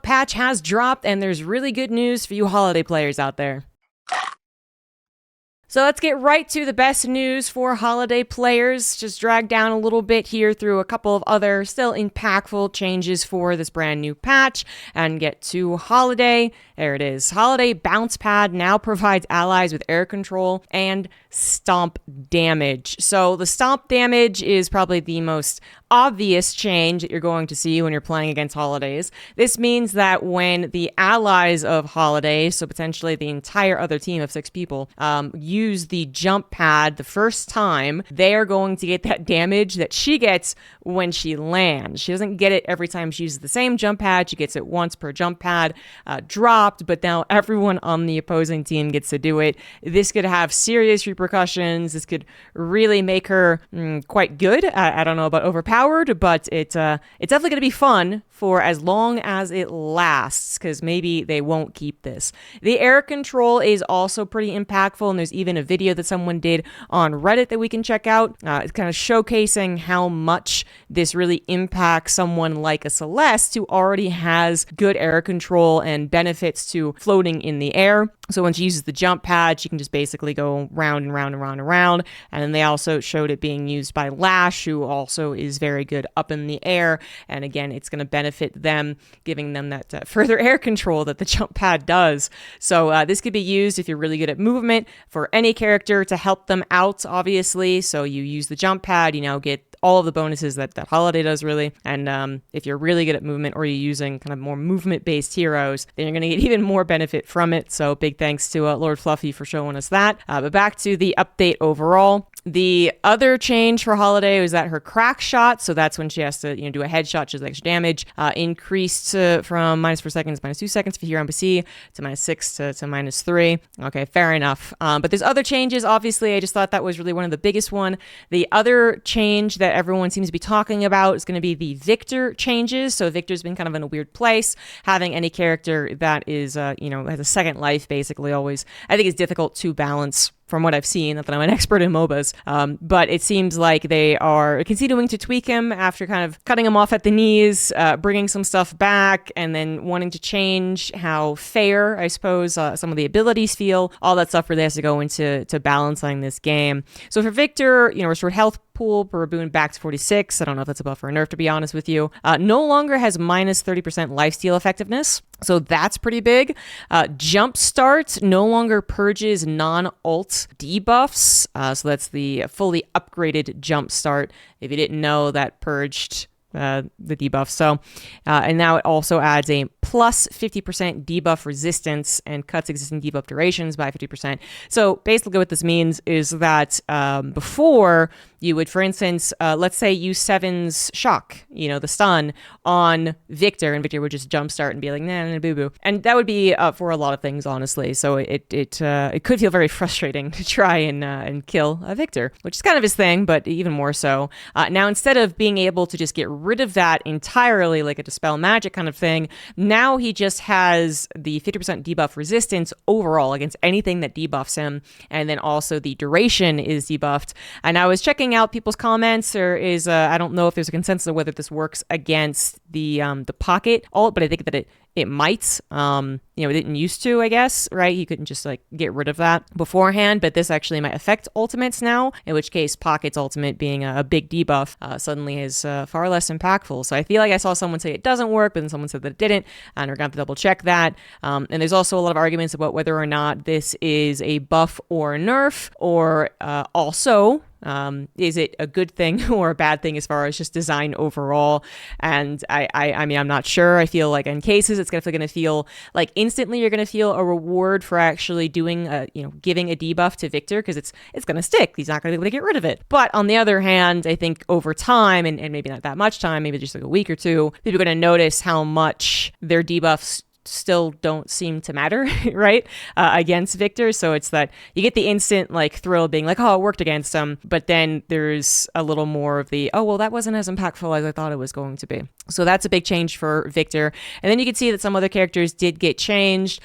patch has dropped, and there's really good news for you Holiday players out there. So let's get right to the best news for Holiday players. Just drag down a little bit here through a couple of other still impactful changes for this brand new patch and get to Holiday. There it is. Holiday Bounce Pad now provides allies with air control and stomp damage. So the stomp damage is probably the most obvious change that you're going to see when you're playing against Holidays. This means that when the allies of Holiday, so potentially the entire other team of 6 people, use the jump pad the first time, they are going to get that damage that she gets when she lands. She doesn't get it every time she uses the same jump pad. She gets it once per jump pad dropped, but now everyone on the opposing team gets to do it. This could have serious repercussions. This could really make her quite good. I don't know about overpowered, but it's definitely going to be fun for as long as it lasts, because maybe they won't keep this. The air control is also pretty impactful, and there's even a video that someone did on Reddit that we can check out. It's kind of showcasing how much this really impacts someone like a Celeste who already has good air control and benefits to floating in the air. So when she uses the jump pad, she can just basically go round and round and round and round. And then they also showed it being used by Lash, who also is very good up in the air. And again, it's going to benefit them, giving them that further air control that the jump pad does. So this could be used if you're really good at movement for any character to help them out, obviously. So you use the jump pad, you now get all of the bonuses that Holiday does, really. And if you're really good at movement, or you're using kind of more movement-based heroes, then you're going to get even more benefit from it. So big thanks to Lord Fluffy for showing us that. But back to the update overall. The other change for Holiday was that her crack shot, so that's when she has to do a headshot, she does extra damage, increased from -4 seconds, -2 seconds for hero NPC, to -6 to -3. Okay, fair enough. But there's other changes, obviously. I just thought that was really one of the biggest one. The other change that everyone seems to be talking about is going to be the Victor changes. So Victor's been kind of in a weird place. Having any character that is, has a second life, basically, always, I think, is difficult to balance. From what I've seen, not that I'm an expert in MOBAs, but it seems like they are continuing to tweak him after kind of cutting him off at the knees, bringing some stuff back, and then wanting to change how fair, I suppose, some of the abilities feel. All that stuff really has to go into balancing this game. So for Victor, restored health pool per boon back to 46. I don't know if that's a buff or a nerf, to be honest with you. No longer has -30% lifesteal effectiveness. So that's pretty big. Jumpstart no longer purges non-ult debuffs. So that's the fully upgraded Jumpstart. If you didn't know, that purged the debuff. So, and now it also adds a plus 50% debuff resistance and cuts existing debuff durations by 50%. So basically what this means is that before you would, for instance, let's say use Seven's shock, the stun on Victor, and Victor would just jumpstart and be like, nah, boo boo. And that would be for a lot of things, honestly. So it could feel very frustrating to try and kill Victor, which is kind of his thing, but even more so. Now, instead of being able to just get rid of that entirely, like a Dispel Magic kind of thing, now he just has the 50% debuff resistance overall against anything that debuffs him, and then also the duration is debuffed. And I was checking out people's comments. There is I don't know if there's a consensus of whether this works against the pocket ult, but I think that it might. It didn't used to, I guess, right? You couldn't just get rid of that beforehand, but this actually might affect ultimates now, in which case Pocket's ultimate being a big debuff suddenly is far less impactful. So I feel like I saw someone say it doesn't work, but then someone said that it didn't, and we're going to have to double check that. And there's also a lot of arguments about whether or not this is a buff or a nerf, or also is it a good thing or a bad thing as far as just design overall? And I mean, I'm not sure. I feel like in cases it's definitely going to feel like instantly you're going to feel a reward for actually doing giving a debuff to Victor, because it's going to stick. He's not going to be able to get rid of it. But on the other hand, I think over time, and maybe not that much time, maybe just like a week or two, people are going to notice how much their debuffs still don't seem to matter, right, against Victor. So it's that you get the instant like thrill of being like, oh, it worked against him, but then there's a little more of the, oh, well, that wasn't as impactful as I thought it was going to be. So that's a big change for Victor. And then you can see that some other characters did get changed.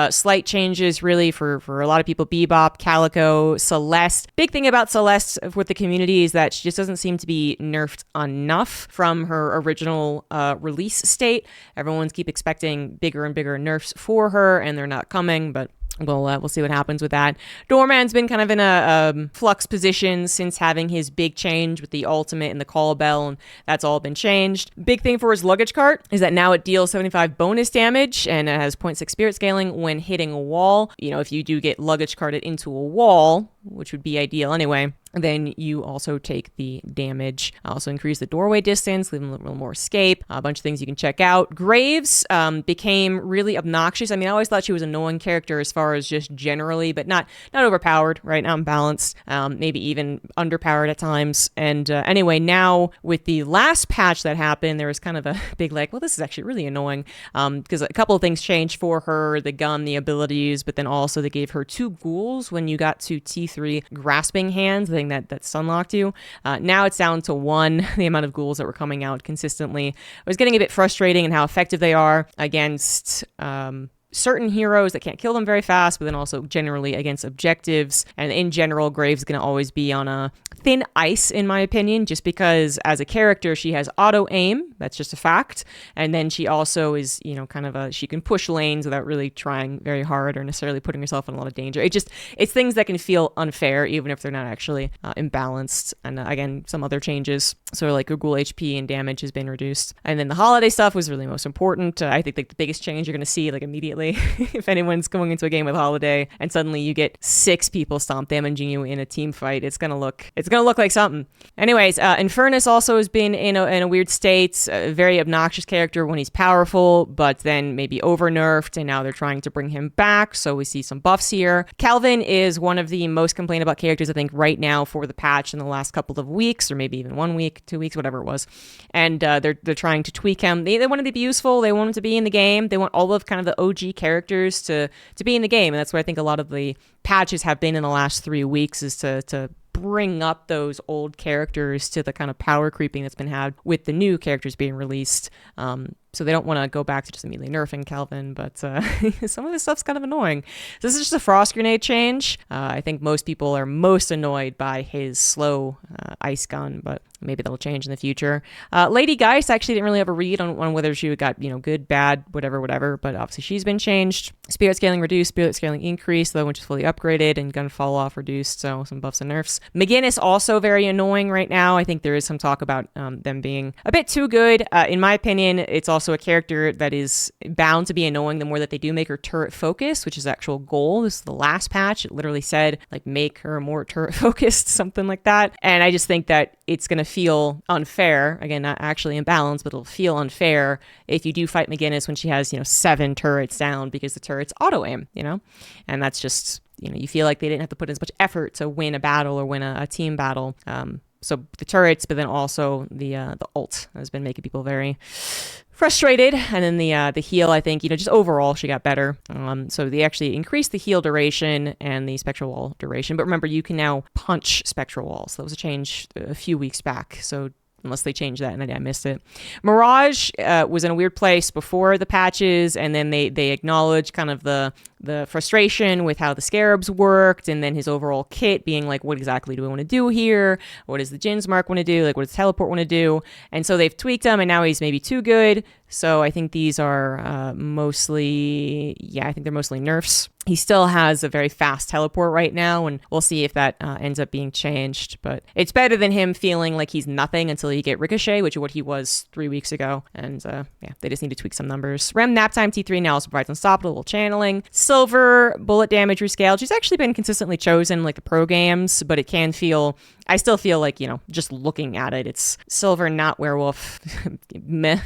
Slight changes really for a lot of people. Bebop, Calico, Celeste. Big thing about Celeste with the community is that she just doesn't seem to be nerfed enough from her original release state. Everyone's keep expecting bigger and bigger nerfs for her, and they're not coming, but we'll see what happens with that. Doorman's been kind of in a flux position since having his big change with the ultimate and the call bell, and that's all been changed. Big thing for his luggage cart is that now it deals 75 bonus damage, and it has 0.6 spirit scaling when hitting a wall. You know, if you do get luggage carted into a wall, which would be ideal anyway, then you also take the damage. Also increase the doorway distance, leave a little more escape. A bunch of things you can check out. Graves became really obnoxious. I mean, I always thought she was an annoying character as far as just generally, but not overpowered, right? Not unbalanced, maybe even underpowered at times. And anyway, now with the last patch that happened, there was kind of a big like, well, this is actually really annoying because a couple of things changed for her, the gun, the abilities, but then also they gave her 2 ghouls when you got to T3 grasping hands, the thing that stunlocked you. Now it's down to 1, the amount of ghouls that were coming out consistently. It was getting a bit frustrating in how effective they are against certain heroes that can't kill them very fast, but then also generally against objectives. And in general, Graves is going to always be on a thin ice, in my opinion, just because as a character, she has auto aim. That's just a fact. And then she also is, you know, kind of she can push lanes without really trying very hard or necessarily putting herself in a lot of danger. It's things that can feel unfair, even if they're not actually imbalanced. And again, some other changes. So like her ghoul HP and damage has been reduced. And then the holiday stuff was really most important. I think like the biggest change you're going to see like immediately if anyone's going into a game with Holliday and suddenly you get 6 people stomp damaging you in a team fight, it's gonna look like something. Anyways, Infernus also has been in a weird state, a very obnoxious character when he's powerful, but then maybe over nerfed, and now they're trying to bring him back, so we see some buffs here. Kelvin is one of the most complained about characters, I think, right now for the patch in the last couple of weeks, or maybe even 1 week, 2 weeks, whatever it was. And they're trying to tweak him. They want him to be useful. They want him to be in the game. They want all of kind of the OG characters to be in the game, and that's what I think a lot of the patches have been in the last 3 weeks, is to bring up those old characters to the kind of power creeping that's been had with the new characters being released. So they don't want to go back to just immediately nerfing Kelvin, but some of this stuff's kind of annoying. So this is just a frost grenade change. I think most people are most annoyed by his slow ice gun, but maybe that'll change in the future. Lady Geist actually didn't really have a read on whether she got, good, bad, whatever, but obviously she's been changed. Spirit scaling reduced, spirit scaling increased, though, which is fully upgraded, and gun fall off reduced, so some buffs and nerfs. McGinnis also very annoying right now. I think there is some talk about them being a bit too good. In my opinion, it's also a character that is bound to be annoying the more that they do make her turret focused, which is the actual goal. This is the last patch. It literally said, make her more turret focused, something like that. And I just think that it's going to feel unfair. Again, not actually imbalanced, but it'll feel unfair if you do fight McGinnis when she has, 7 turrets down because the turrets auto aim, and that's just, you feel like they didn't have to put as much effort to win a battle or win a team battle. So the turrets, but then also the ult has been making people very frustrated. And then the heal, I think, just overall she got better. So they actually increased the heal duration and the spectral wall duration. But remember, you can now punch spectral walls. That was a change a few weeks back. So unless they changed that and I missed it. Mirage was in a weird place before the patches, and then they acknowledged kind of the frustration with how the scarabs worked, and then his overall kit being like, what exactly do we want to do here? What does the Jin's Mark want to do? Like, what does teleport want to do? And so they've tweaked him, and now he's maybe too good. So I think these are mostly nerfs. He still has a very fast teleport right now, and we'll see if that ends up being changed. But it's better than him feeling like he's nothing until you get Ricochet, which is what he was 3 weeks ago. And they just need to tweak some numbers. Rem Naptime T3 now also provides unstoppable channeling. Silver bullet damage rescaled. She's actually been consistently chosen like the pro games, but it can feel I still feel like, just looking at it, it's silver, not werewolf, meh,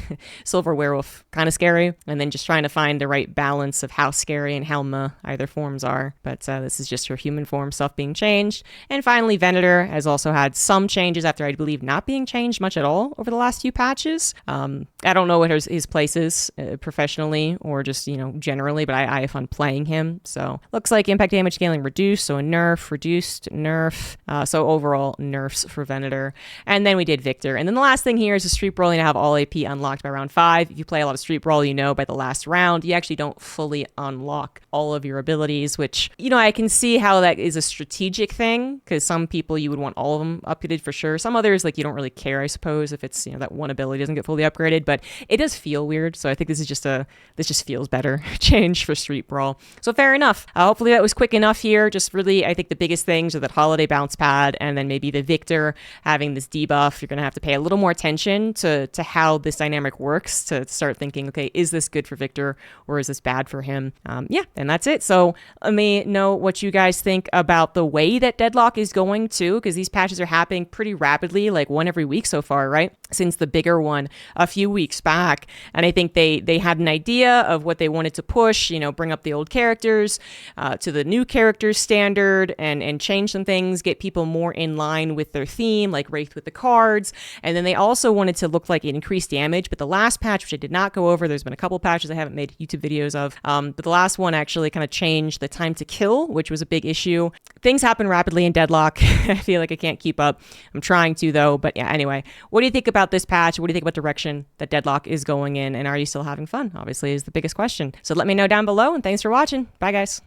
silver werewolf, kind of scary. And then just trying to find the right balance of how scary and how meh either forms are. But this is just her human form stuff being changed. And finally, Venator has also had some changes after, I believe, not being changed much at all over the last few patches. I don't know what his place is professionally or just, generally, but I have fun playing him. So looks like impact damage scaling reduced, so a nerf, reduced, nerf. So overall nerfs for Venator. And then we did Victor. And then the last thing here is a street brawl. You have all AP unlocked by round 5. If you play a lot of street brawl, by the last round, you actually don't fully unlock all of your abilities, which, I can see how that is a strategic thing, because some people you would want all of them upgraded for sure. Some others, like, you don't really care, I suppose, if it's, that one ability doesn't get fully upgraded, but it does feel weird. So I think this just feels better change for street brawl. So fair enough. Hopefully that was quick enough here. Just really, I think the biggest things are that Holliday bounce pad, and then maybe the Victor having this debuff. You're going to have to pay a little more attention to how this dynamic works to start thinking, okay, is this good for Victor or is this bad for him? And that's it. So let me know what you guys think about the way that Deadlock is going to, because these patches are happening pretty rapidly, like one every week so far, right? Since the bigger one a few weeks back. And I think they had an idea of what they wanted to push, bring up the old characters to the new characters standard and change some things, get people more in line with their theme, like Wraith with the cards. And then they also wanted to look like it increased damage. But the last patch, which I did not go over, there's been a couple patches I haven't made YouTube videos of, but the last one actually kind of changed the time to kill, which was a big issue. Things happen rapidly in Deadlock. I feel like I can't keep up. I'm trying to, though. But yeah, anyway, what do you think about this patch? What do you think about direction that Deadlock is going in? And are you still having fun? Obviously is the biggest question. So let me know down below, and thanks for watching. Bye, guys.